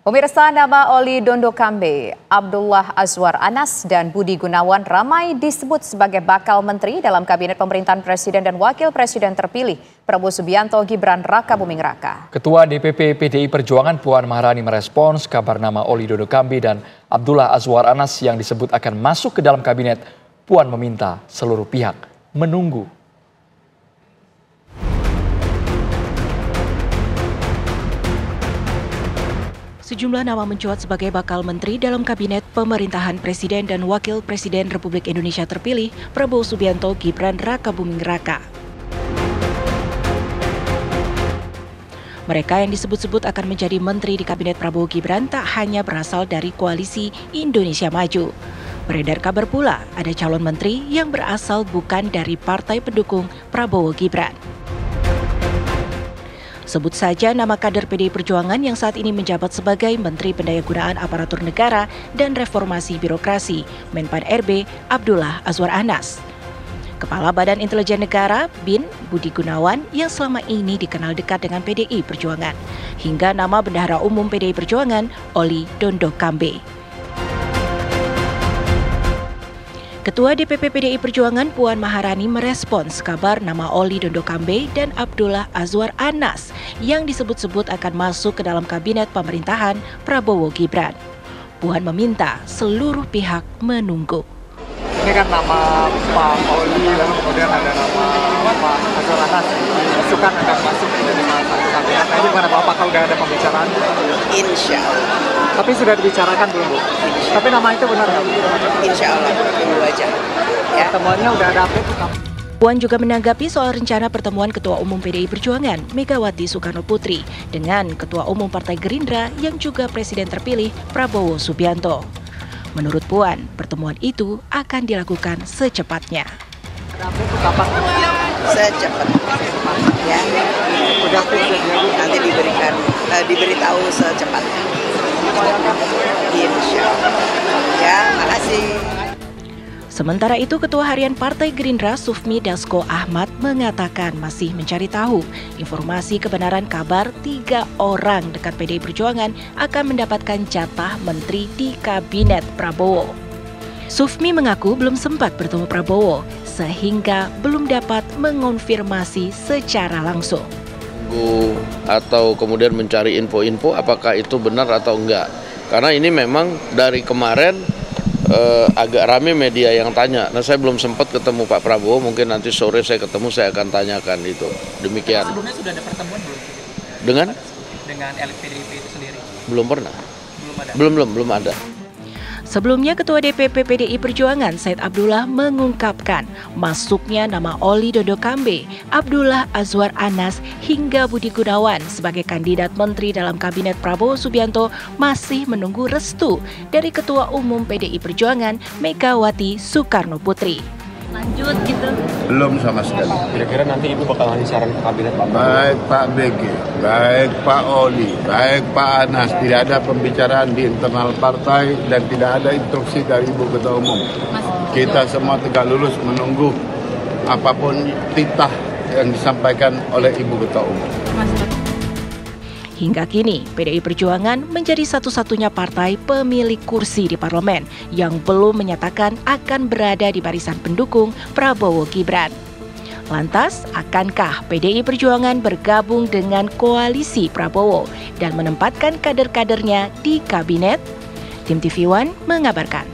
Pemirsa, nama Oli Dondo Kambe, Abdullah Azwar Anas, dan Budi Gunawan ramai disebut sebagai bakal menteri dalam kabinet pemerintahan Presiden dan Wakil Presiden terpilih Prabowo Subianto Gibran Raka Buming Raka. Ketua DPP PDI Perjuangan Puan Maharani merespons kabar nama Oli Dondo Kambe dan Abdullah Azwar Anas yang disebut akan masuk ke dalam kabinet. Puan meminta seluruh pihak menunggu. Sejumlah nama mencuat sebagai bakal menteri dalam kabinet pemerintahan Presiden dan Wakil Presiden Republik Indonesia terpilih Prabowo Subianto Gibran Raka Buming Raka. Mereka yang disebut-sebut akan menjadi menteri di kabinet Prabowo Gibran tak hanya berasal dari koalisi Indonesia Maju. Beredar kabar pula ada calon menteri yang berasal bukan dari partai pendukung Prabowo Gibran. Sebut saja nama kader PDI Perjuangan yang saat ini menjabat sebagai Menteri Pendayagunaan Aparatur Negara dan Reformasi Birokrasi, Menpan RB Abdullah Azwar Anas. Kepala Badan Intelijen Negara, BIN, Budi Gunawan yang selama ini dikenal dekat dengan PDI Perjuangan. Hingga nama Bendahara Umum PDI Perjuangan, Oli Dondo Kambe. Ketua DPP PDI Perjuangan Puan Maharani merespons kabar nama Oli Dondo Kambe dan Abdullah Azwar Anas yang disebut-sebut akan masuk ke dalam kabinet pemerintahan Prabowo Gibran. Puan meminta seluruh pihak menunggu. Ini kan nama Pak Oli, lalu kemudian ada nama Pak Azwar Anas, masukan akan masuk ke dalam satu kabinet. Nah, ini gimana Pak? Apakah udah ada pembicaraan? Insya Allah. Tapi sudah dibicarakan belum Bu? Tapi nama itu benar nggak Bu? Insya Allah, tunggu aja. Ya. Pertemuannya udah ada update? Puan juga menanggapi soal rencana pertemuan Ketua Umum PDI Perjuangan Megawati Soekarno Putri dengan Ketua Umum Partai Gerindra yang juga Presiden terpilih Prabowo Subianto. Menurut Puan, pertemuan itu akan dilakukan secepatnya. Ada update itu kapan? Secepatnya. Ya. Udah fix ya? Nanti diberitahu secepatnya. Insya Allah. Ya, makasih. Sementara itu, Ketua Harian Partai Gerindra Sufmi Dasko Ahmad mengatakan masih mencari tahu informasi kebenaran kabar 3 orang dekat PDI Perjuangan akan mendapatkan jatah menteri di Kabinet Prabowo. Sufmi mengaku belum sempat bertemu Prabowo sehingga belum dapat mengonfirmasi secara langsung. Atau kemudian mencari info-info apakah itu benar atau enggak. Karena ini memang dari kemarin agak rame media yang tanya. Nah, saya belum sempat ketemu Pak Prabowo, mungkin nanti sore saya ketemu, saya akan tanyakan itu. Demikian. Sebelumnya sudah ada pertemuan belum? Dengan elit PDIP itu sendiri? Belum pernah. Belum ada. Sebelumnya, Ketua DPP PDI Perjuangan Said Abdullah mengungkapkan masuknya nama Oli Dondo Kambe, Abdullah Azwar Anas hingga Budi Gunawan sebagai kandidat menteri dalam kabinet Prabowo Subianto masih menunggu restu dari Ketua Umum PDI Perjuangan Megawati Soekarno Putri. Lanjut gitu? Belum sama sekali. Kira-kira nanti Ibu bakal ngasih saran ke kabinet Pak? Baik Pak BG, baik Pak Oli, baik Pak Anas, tidak ada pembicaraan di internal partai dan tidak ada instruksi dari Ibu Ketua Umum. Kita semua tegak lurus menunggu apapun titah yang disampaikan oleh Ibu Ketua Umum. Hingga kini, PDI Perjuangan menjadi satu-satunya partai pemilik kursi di parlemen yang belum menyatakan akan berada di barisan pendukung Prabowo Gibran. Lantas, akankah PDI Perjuangan bergabung dengan koalisi Prabowo dan menempatkan kader-kadernya di kabinet? Tim TV One mengabarkan.